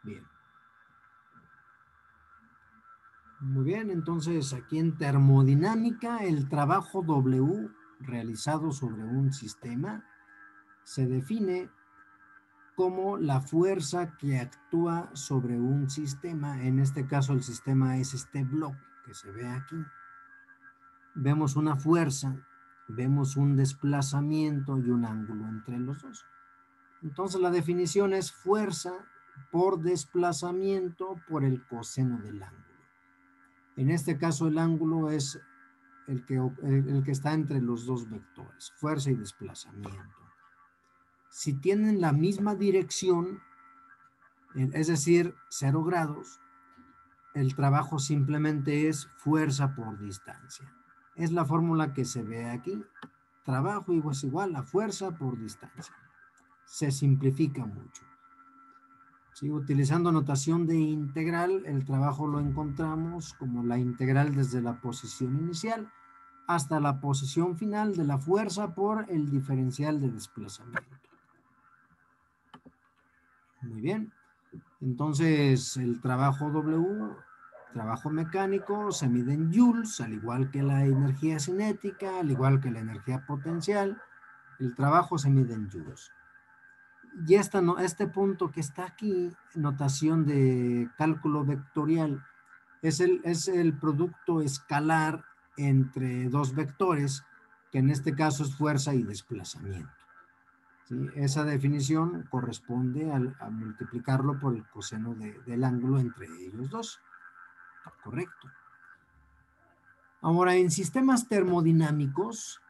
Bien. Muy bien, entonces aquí en termodinámica el trabajo W realizado sobre un sistema se define como la fuerza que actúa sobre un sistema. En este caso el sistema es este bloque que se ve aquí. Vemos una fuerza, vemos un desplazamiento y un ángulo entre los dos. Entonces la definición es fuerza por desplazamiento por el coseno del ángulo. En este caso el ángulo es el que está entre los dos vectores, fuerza y desplazamiento. Si tienen la misma dirección, es decir, 0 grados, el trabajo simplemente es fuerza por distancia. Es la fórmula que se ve aquí. Trabajo es igual a fuerza por distancia. Se simplifica mucho. ¿Sí? Utilizando notación de integral, el trabajo lo encontramos como la integral desde la posición inicial hasta la posición final de la fuerza por el diferencial de desplazamiento. Muy bien. Entonces, el trabajo W, trabajo mecánico, se mide en joules, al igual que la energía cinética, al igual que la energía potencial. El trabajo se mide en joules. Y este punto que está aquí, notación de cálculo vectorial, es el producto escalar entre dos vectores, que en este caso es fuerza y desplazamiento. ¿Sí? Esa definición corresponde a multiplicarlo por el coseno del ángulo entre ellos dos. Correcto. Ahora, en sistemas termodinámicos,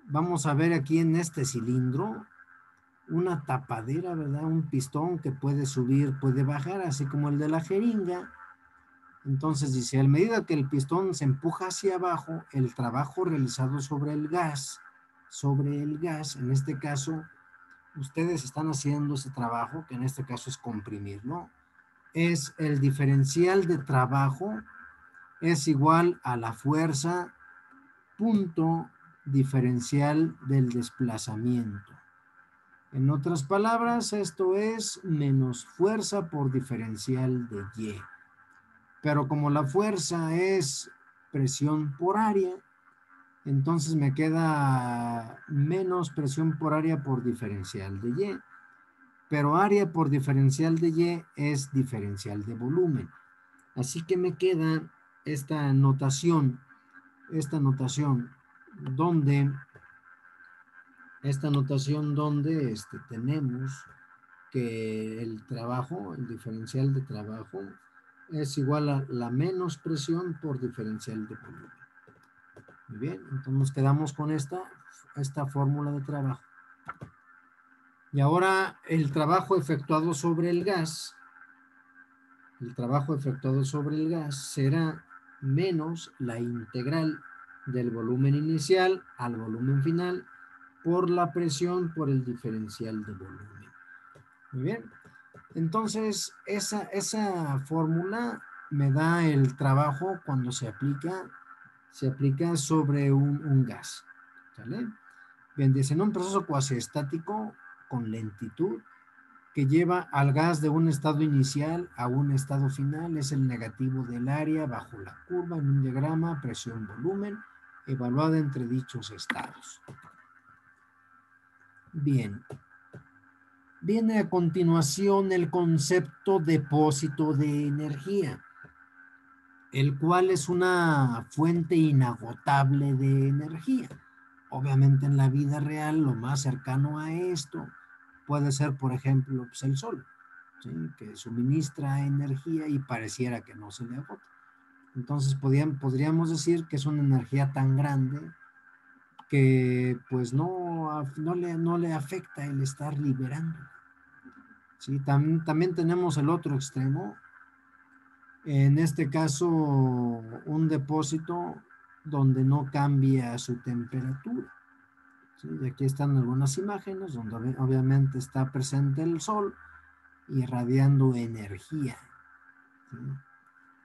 vamos a ver aquí en este cilindro una tapadera, ¿verdad? Un pistón que puede subir, puede bajar, así como el de la jeringa. Entonces dice, a medida que el pistón se empuja hacia abajo, el trabajo realizado sobre el gas, en este caso, ustedes están haciendo ese trabajo, que en este caso es comprimirlo, es el diferencial de trabajo, es igual a la fuerza punto diferencial del desplazamiento. En otras palabras, esto es menos fuerza por diferencial de Y. Pero como la fuerza es presión por área, entonces me queda menos presión por área por diferencial de Y. Pero área por diferencial de Y es diferencial de volumen. Así que me queda esta notación donde tenemos que el trabajo, el diferencial de trabajo, es igual a la menos presión por diferencial de volumen. Muy bien, entonces nos quedamos con esta fórmula de trabajo. Y ahora el trabajo efectuado sobre el gas, será menos la integral del volumen inicial al volumen final por la presión por el diferencial de volumen. Muy bien. Entonces, esa fórmula me da el trabajo cuando se aplica sobre un gas. ¿Sale? Bien, dice, en un proceso cuasiestático con lentitud que lleva al gas de un estado inicial a un estado final, es el negativo del área bajo la curva en un diagrama presión-volumen evaluada entre dichos estados. Bien. Viene a continuación el concepto depósito de energía, el cual es una fuente inagotable de energía. Obviamente en la vida real lo más cercano a esto puede ser, por ejemplo, pues el sol, ¿sí? Que suministra energía y pareciera que no se le agota. Entonces podríamos decir que es una energía tan grande que pues no le afecta el estar liberando. ¿Sí? También tenemos el otro extremo, en este caso un depósito donde no cambia su temperatura. ¿Sí? Y aquí están algunas imágenes donde obviamente está presente el sol irradiando energía. ¿Sí?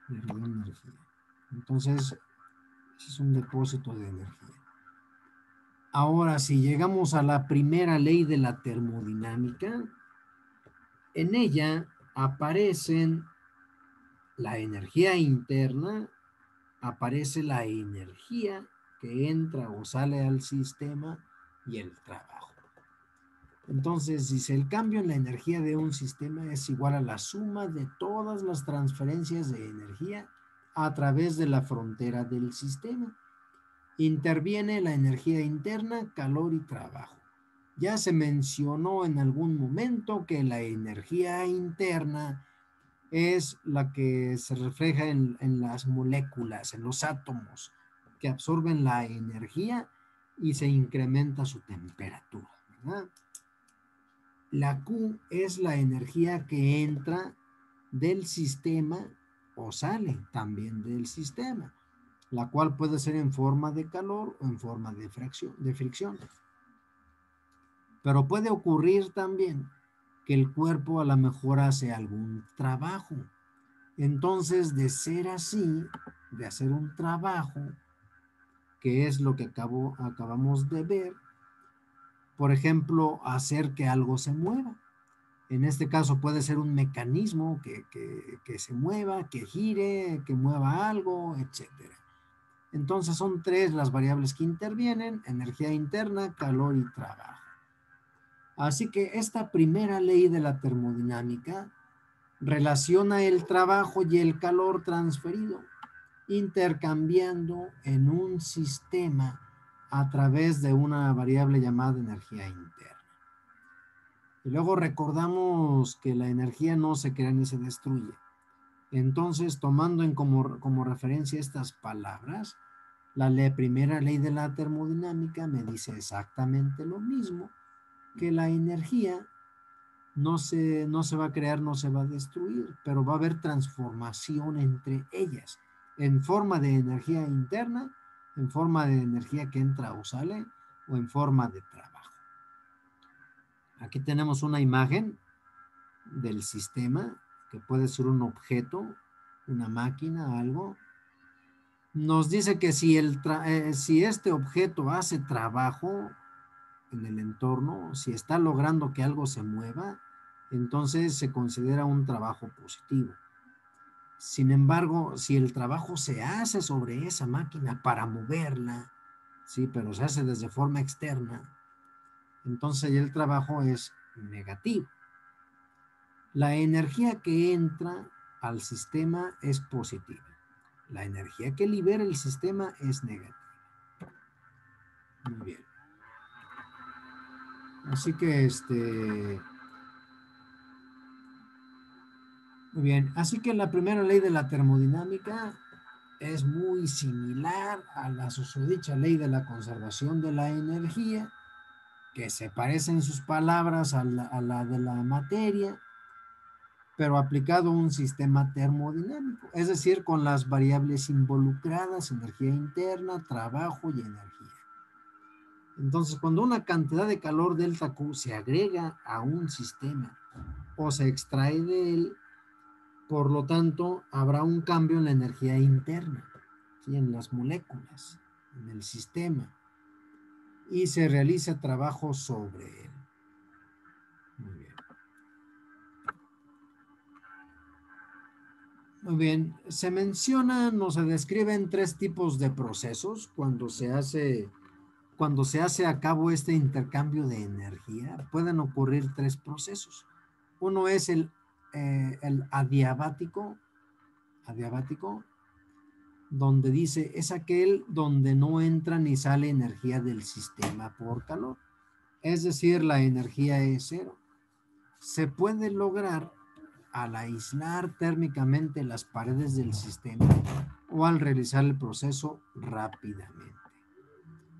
Irradiando energía. Entonces, es un depósito de energía. Ahora, si llegamos a la primera ley de la termodinámica, en ella aparecen la energía interna, aparece la energía que entra o sale al sistema y el trabajo. Entonces, dice, el cambio en la energía de un sistema es igual a la suma de todas las transferencias de energía a través de la frontera del sistema. Interviene la energía interna, calor y trabajo. Ya se mencionó en algún momento que la energía interna es la que se refleja en las moléculas, en los átomos, que absorben la energía y se incrementa su temperatura, ¿verdad? La Q es la energía que entra del sistema o sale también del sistema, la cual puede ser en forma de calor o en forma de fricción. Pero puede ocurrir también que el cuerpo a lo mejor hace algún trabajo. Entonces, de ser así, de hacer un trabajo, que es lo que acabamos de ver, por ejemplo, hacer que algo se mueva. En este caso puede ser un mecanismo que se mueva, que gire, que mueva algo, etc. Entonces son tres las variables que intervienen: energía interna, calor y trabajo. Así que esta primera ley de la termodinámica relaciona el trabajo y el calor transferido, intercambiando en un sistema a través de una variable llamada energía interna. Y luego recordamos que la energía no se crea ni se destruye. Entonces, tomando como referencia estas palabras, la primera ley de la termodinámica me dice exactamente lo mismo, que la energía no se va a crear, no se va a destruir, pero va a haber transformación entre ellas, en forma de energía interna, en forma de energía que entra o sale, o en forma de trabajo. Aquí tenemos una imagen del sistema, que puede ser un objeto, una máquina, algo. Nos dice que si este objeto hace trabajo en el entorno, si está logrando que algo se mueva, entonces se considera un trabajo positivo. Sin embargo, si el trabajo se hace sobre esa máquina para moverla, sí, pero se hace desde forma externa, entonces el trabajo es negativo. La energía que entra al sistema es positiva. La energía que libera el sistema es negativa. Muy bien. Así que muy bien. Así que la primera ley de la termodinámica es muy similar a la susodicha ley de la conservación de la energía, que se parece en sus palabras a la de la materia, pero aplicado a un sistema termodinámico, es decir, con las variables involucradas: energía interna, trabajo y energía. Entonces, cuando una cantidad de calor delta Q se agrega a un sistema o se extrae de él, por lo tanto, habrá un cambio en la energía interna, ¿sí?, en las moléculas, en el sistema, y se realiza trabajo sobre él. Muy bien. Muy bien, se mencionan o se describen tres tipos de procesos cuando se hace a cabo este intercambio de energía. Pueden ocurrir tres procesos. Uno es el adiabático, donde dice es aquel donde no entra ni sale energía del sistema por calor, es decir, la energía es cero. Se puede lograr al aislar térmicamente las paredes del sistema o al realizar el proceso rápidamente.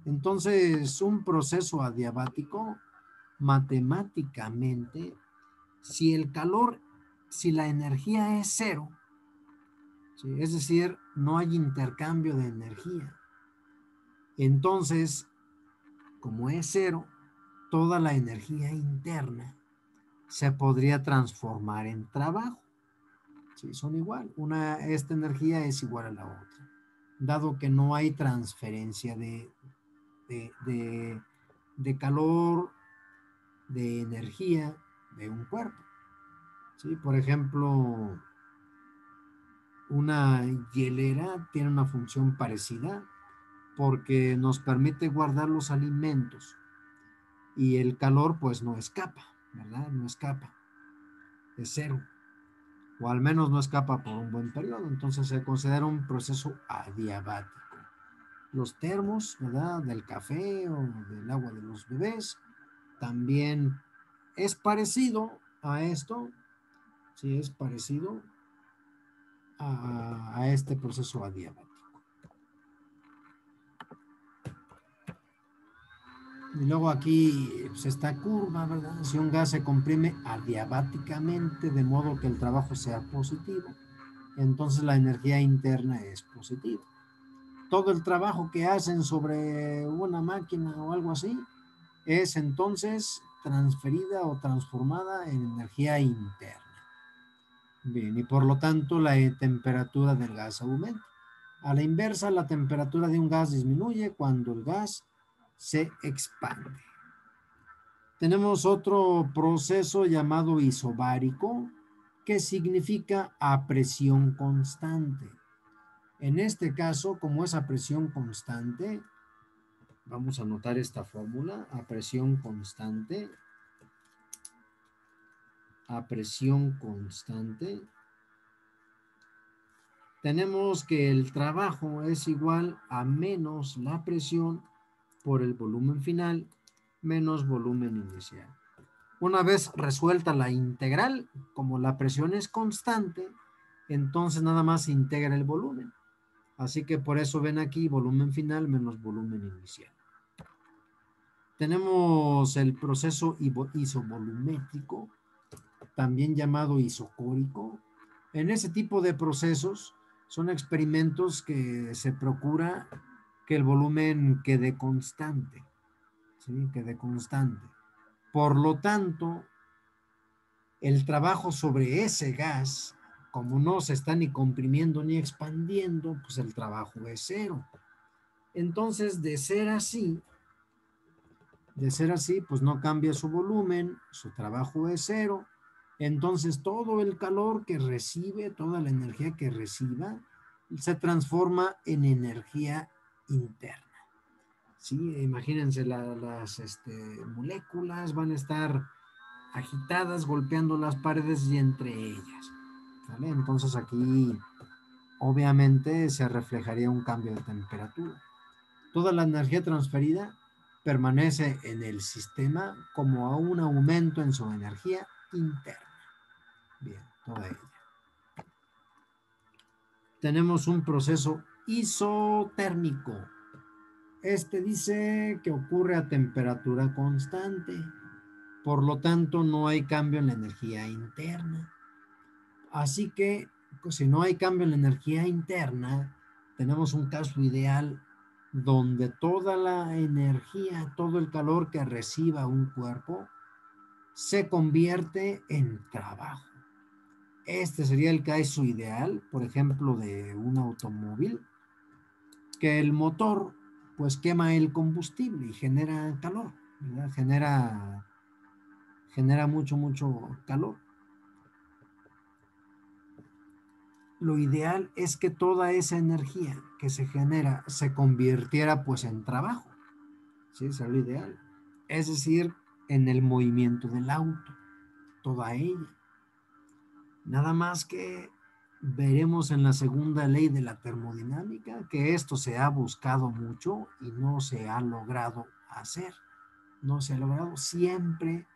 Entonces, un proceso adiabático, matemáticamente, si la energía es cero, ¿sí?, es decir, no hay intercambio de energía, entonces, como es cero, toda la energía interna se podría transformar en trabajo. Sí, son igual. Esta energía es igual a la otra, dado que no hay transferencia de calor, de energía de un cuerpo. ¿sí? Por ejemplo, una hielera tiene una función parecida porque nos permite guardar los alimentos y el calor pues no escapa, ¿verdad? No escapa, es cero, o al menos no escapa por un buen periodo, entonces se considera un proceso adiabático. Los termos, ¿verdad? Del café o del agua de los bebés, también es parecido a esto, sí es parecido a este proceso adiabático. Y luego aquí pues, esta curva, ¿verdad? Si un gas se comprime adiabáticamente de modo que el trabajo sea positivo, entonces la energía interna es positiva. Todo el trabajo que hacen sobre una máquina o algo así es entonces transferida o transformada en energía interna. Bien, y por lo tanto la temperatura del gas aumenta. A la inversa, la temperatura de un gas disminuye cuando el gas se expande. Tenemos otro proceso llamado isobárico, que significa a presión constante. En este caso, como es a presión constante, vamos a anotar esta fórmula, a presión constante, tenemos que el trabajo es igual a menos la presión por el volumen final menos volumen inicial. Una vez resuelta la integral, como la presión es constante, entonces nada más se integra el volumen. Así que por eso ven aquí volumen final menos volumen inicial. Tenemos el proceso isovolumétrico, también llamado isocórico. En ese tipo de procesos son experimentos que se procura que el volumen quede constante, ¿sí? Quede constante. Por lo tanto, el trabajo sobre ese gas, como no se está ni comprimiendo ni expandiendo, pues el trabajo es cero. Entonces, de ser así, pues no cambia su volumen, su trabajo es cero. Entonces, todo el calor que recibe, toda la energía que reciba, se transforma en energía interna. Sí, imagínense las moléculas van a estar agitadas, golpeando las paredes y entre ellas. ¿Vale? Entonces aquí obviamente se reflejaría un cambio de temperatura. Toda la energía transferida permanece en el sistema como a un aumento en su energía interna. Bien, toda ella. Tenemos un proceso isotérmico. Este dice que ocurre a temperatura constante. Por lo tanto, no hay cambio en la energía interna. Así que, pues, si no hay cambio en la energía interna, tenemos un caso ideal donde toda la energía, todo el calor que reciba un cuerpo, se convierte en trabajo. Este sería el caso ideal, por ejemplo, de un automóvil, que el motor pues quema el combustible y genera calor, ¿verdad? Genera mucho calor. Lo ideal es que toda esa energía que se genera se convirtiera pues en trabajo. ¿Sí? Eso es lo ideal. Es decir, en el movimiento del auto, toda ella. Nada más que veremos en la segunda ley de la termodinámica que esto se ha buscado mucho y no se ha logrado hacer. No se ha logrado. Siempre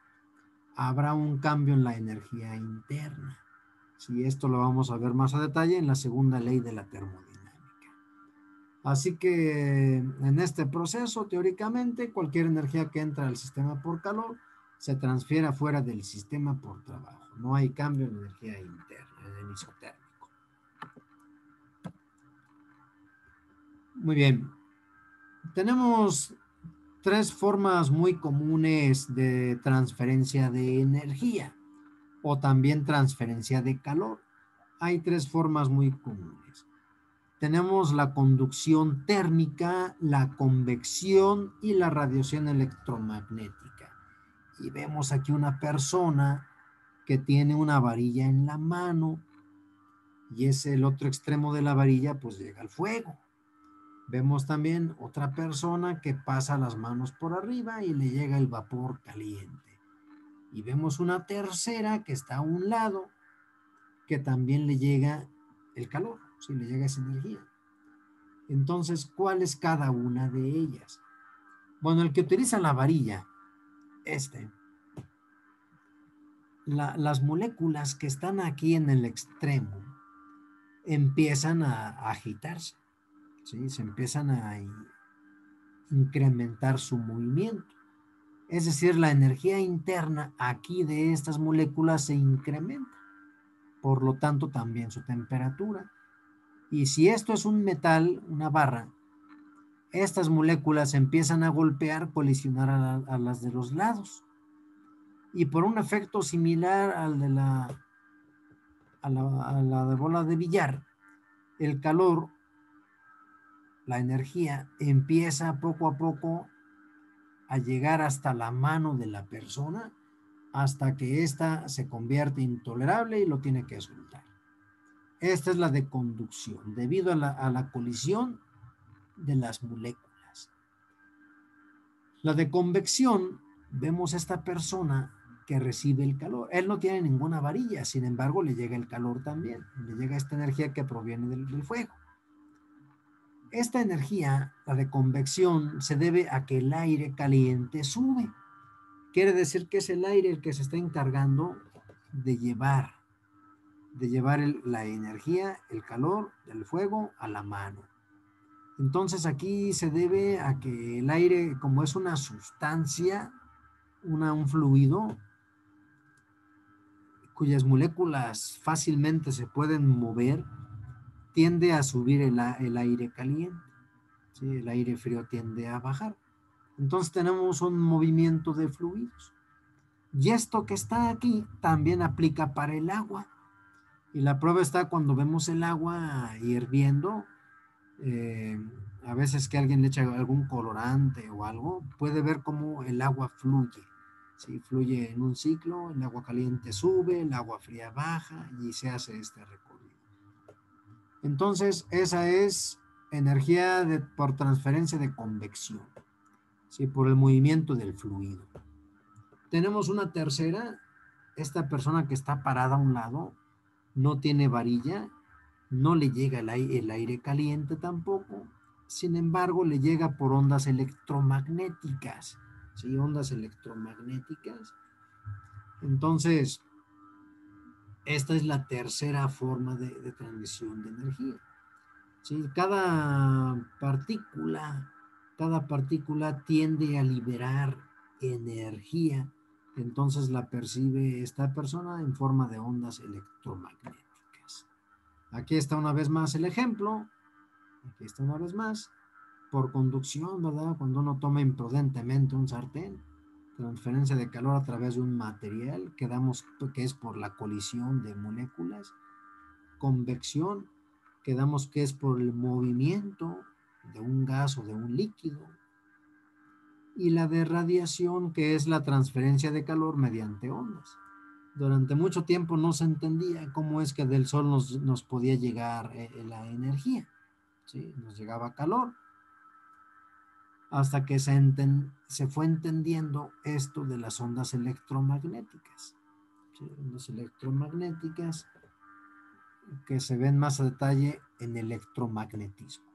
habrá un cambio en la energía interna. Sí, esto lo vamos a ver más a detalle en la segunda ley de la termodinámica. Así que en este proceso, teóricamente, cualquier energía que entra al sistema por calor se transfiere fuera del sistema por trabajo. No hay cambio en energía interna, en el isotérmico. Muy bien. Tenemos tres formas muy comunes de transferencia de energía o también transferencia de calor. Hay tres formas muy comunes. Tenemos la conducción térmica, la convección y la radiación electromagnética. Y vemos aquí una persona que tiene una varilla en la mano y es el otro extremo de la varilla, pues llega al fuego. Vemos también otra persona que pasa las manos por arriba y le llega el vapor caliente. Y vemos una tercera que está a un lado que también le llega el calor, sí, le llega esa energía. Entonces, ¿cuál es cada una de ellas? Bueno, el que utiliza la varilla, las moléculas que están aquí en el extremo empiezan a agitarse, ¿sí? Se empiezan a incrementar su movimiento. Es decir, la energía interna aquí de estas moléculas se incrementa, por lo tanto también su temperatura. Y si esto es un metal, una barra, estas moléculas empiezan a golpear, colisionar a las de los lados. Y por un efecto similar al de a la de bola de billar, el calor, la energía, empieza poco a poco a llegar hasta la mano de la persona hasta que ésta se convierte intolerable y lo tiene que soltar. Esta es la de conducción, debido a la colisión de las moléculas. La de convección, vemos a esta persona que recibe el calor. Él no tiene ninguna varilla, sin embargo le llega el calor también, le llega esta energía que proviene del fuego. Esta energía, la de convección, se debe a que el aire caliente sube. Quiere decir que es el aire el que se está encargando de llevar la energía, el calor del fuego a la mano. Entonces aquí se debe a que el aire, como es una sustancia, un fluido, cuyas moléculas fácilmente se pueden mover, tiende a subir el aire caliente, ¿sí? El aire frío tiende a bajar. Entonces tenemos un movimiento de fluidos. Y esto que está aquí también aplica para el agua. Y la prueba está cuando vemos el agua hirviendo. A veces que alguien le echa algún colorante o algo, puede ver cómo el agua fluye. ¿Sí? Fluye en un ciclo, el agua caliente sube, el agua fría baja y se hace este recorrido. Entonces, esa es energía por transferencia de convección, ¿sí? Por el movimiento del fluido. Tenemos una tercera, esta persona que está parada a un lado, no tiene varilla, no le llega el aire caliente tampoco, sin embargo le llega por ondas electromagnéticas, ¿sí? Ondas electromagnéticas. Entonces, esta es la tercera forma de transmisión de energía, ¿sí? Cada partícula tiende a liberar energía, entonces la percibe esta persona en forma de ondas electromagnéticas. Aquí está una vez más el ejemplo, aquí está una vez más, por conducción, ¿verdad? Cuando uno toma imprudentemente un sartén, transferencia de calor a través de un material, quedamos que es por la colisión de moléculas. Convección, quedamos que es por el movimiento de un gas o de un líquido. Y la de radiación, que es la transferencia de calor mediante ondas. Durante mucho tiempo no se entendía cómo es que del sol nos podía llegar la energía, ¿sí? Nos llegaba calor, hasta que se fue entendiendo esto de las ondas electromagnéticas, ¿sí? Ondas electromagnéticas que se ven más a detalle en electromagnetismo.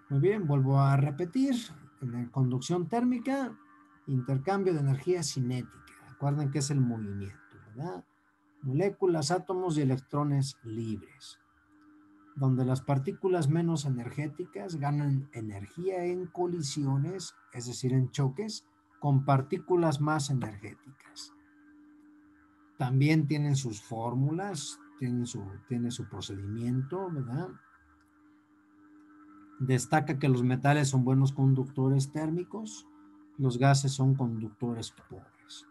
Muy bien, vuelvo a repetir. En la conducción térmica, intercambio de energía cinética. Recuerden que es el movimiento, ¿verdad? Moléculas, átomos y electrones libres, donde las partículas menos energéticas ganan energía en colisiones, es decir, en choques, con partículas más energéticas. También tienen sus fórmulas, tiene su procedimiento, ¿verdad? Destaca que los metales son buenos conductores térmicos, los gases son conductores pobres.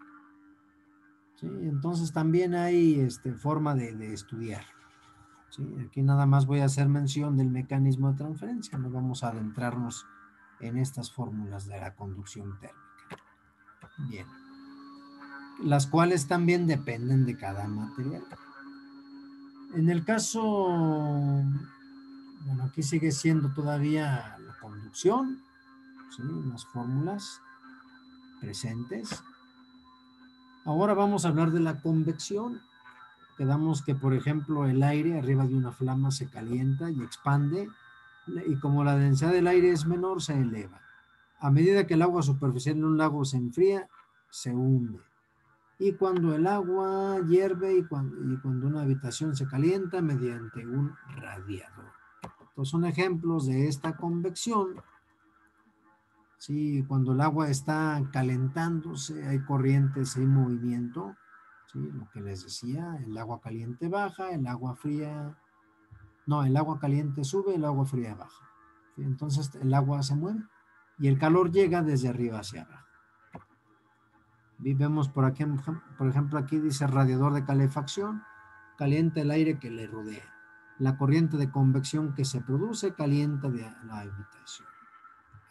¿Sí? Entonces también hay forma de estudiar. ¿Sí? Aquí nada más voy a hacer mención del mecanismo de transferencia, no vamos a adentrarnos en estas fórmulas de la conducción térmica. Bien. las cuales también dependen de cada material. En el caso, bueno, aquí sigue siendo todavía la conducción, ¿sí? Las fórmulas presentes. Ahora vamos a hablar de la convección. Quedamos que, por ejemplo, el aire arriba de una flama se calienta y expande, y como la densidad del aire es menor, se eleva. A medida que el agua superficial en un lago se enfría, se hunde. Y cuando el agua hierve y cuando una habitación se calienta mediante un radiador. Entonces son ejemplos de esta convección. Sí, cuando el agua está calentándose, hay corrientes, hay movimiento. Sí, lo que les decía, el agua caliente baja, el agua fría... No, el agua caliente sube, el agua fría baja. ¿Sí? Entonces el agua se mueve y el calor llega desde arriba hacia abajo. Vemos por aquí, por ejemplo, aquí dice radiador de calefacción, calienta el aire que le rodea. La corriente de convección que se produce calienta la habitación.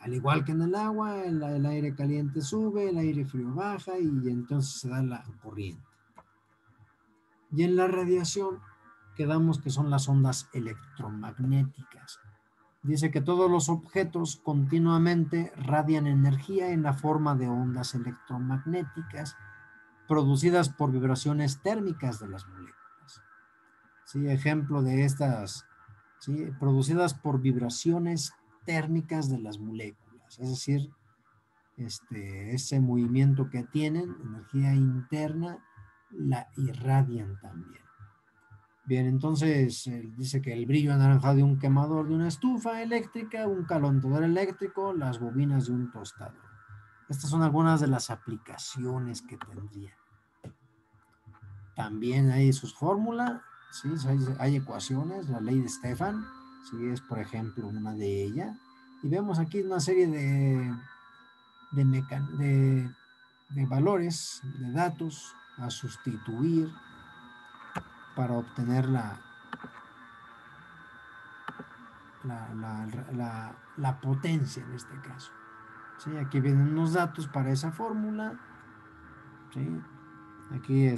Al igual que en el agua, el aire caliente sube, el aire frío baja y entonces se da la corriente. Y en la radiación quedamos que son las ondas electromagnéticas. Dice que todos los objetos continuamente radian energía en la forma de ondas electromagnéticas producidas por vibraciones térmicas de las moléculas. ¿Sí? Ejemplo de estas, ¿sí? Producidas por vibraciones térmicas de las moléculas, es decir, ese movimiento que tienen, energía interna, la irradian también. Bien, entonces dice que el brillo anaranjado de un quemador de una estufa eléctrica, un calentador eléctrico, las bobinas de un tostador. Estas son algunas de las aplicaciones que tendría. También hay sus fórmulas, ¿sí? Hay ecuaciones, la ley de Stefan, ¿sí? Es por ejemplo una de ellas. Y vemos aquí una serie de valores, de datos a sustituir para obtener la potencia en este caso. ¿Sí? Aquí vienen unos datos para esa fórmula. ¿Sí? Aquí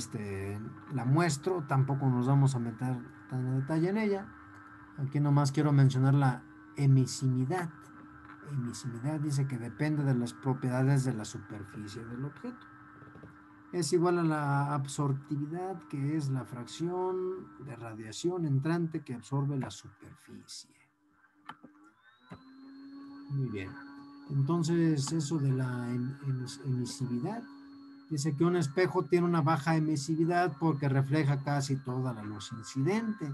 la muestro, tampoco nos vamos a meter tan en detalle en ella. Aquí nomás quiero mencionar la emisividad. Emisividad dice que depende de las propiedades de la superficie del objeto. Es igual a la absortividad, que es la fracción de radiación entrante que absorbe la superficie. Muy bien. Entonces, eso de la emisividad, dice que un espejo tiene una baja emisividad porque refleja casi toda la luz incidente,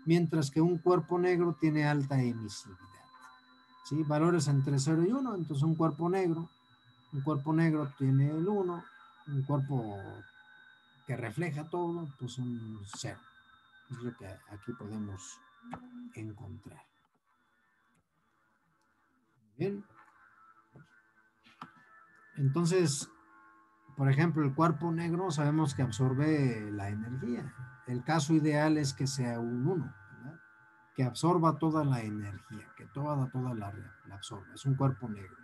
mientras que un cuerpo negro tiene alta emisividad. ¿Sí? Valores entre 0 y 1, entonces un cuerpo negro tiene el 1, un cuerpo que refleja todo, pues un 0. Es lo que aquí podemos encontrar. Bien. Entonces, por ejemplo, el cuerpo negro sabemos que absorbe la energía. El caso ideal es que sea un 1, ¿verdad? Que absorba toda la energía, que toda la absorba. Es un cuerpo negro.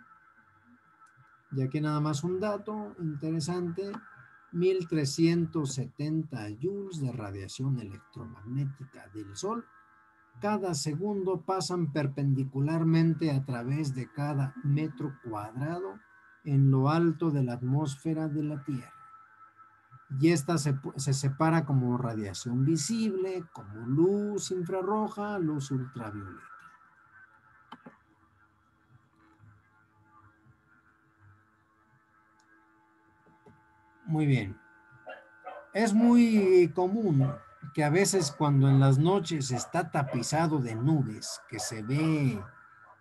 Y aquí nada más un dato interesante: 1370 joules de radiación electromagnética del Sol cada segundo pasan perpendicularmente a través de cada metro cuadrado en lo alto de la atmósfera de la Tierra. Y esta se separa como radiación visible, como luz infrarroja, luz ultravioleta. Muy bien. Es muy común que a veces cuando en las noches está tapizado de nubes, que se ve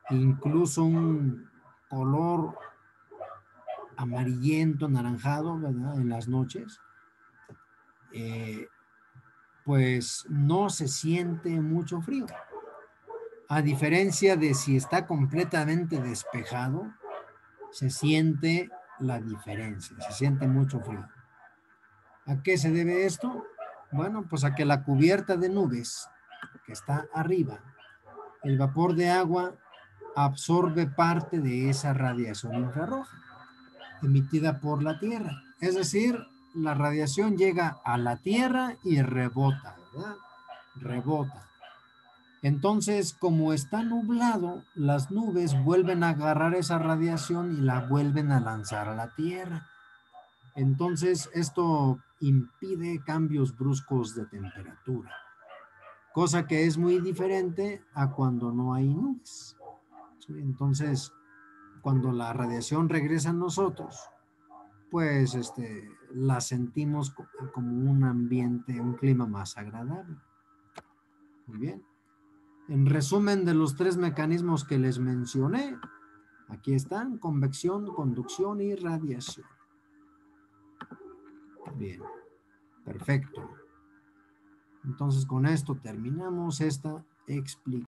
incluso un color amarillento, anaranjado, ¿verdad? En las noches, pues no se siente mucho frío. A diferencia de si está completamente despejado, se siente la diferencia, se siente mucho frío. ¿A qué se debe esto? Bueno, pues a que la cubierta de nubes que está arriba, el vapor de agua absorbe parte de esa radiación infrarroja emitida por la Tierra. Es decir, la radiación llega a la Tierra y rebota, ¿verdad? Rebota. Entonces, como está nublado, las nubes vuelven a agarrar esa radiación y la vuelven a lanzar a la Tierra. Entonces, esto impide cambios bruscos de temperatura, cosa que es muy diferente a cuando no hay nubes. ¿Sí? Entonces, cuando la radiación regresa a nosotros, pues la sentimos como un ambiente, un clima más agradable. Muy bien. En resumen de los tres mecanismos que les mencioné, aquí están: convección, conducción y radiación. Bien, perfecto. Entonces con esto terminamos esta explicación.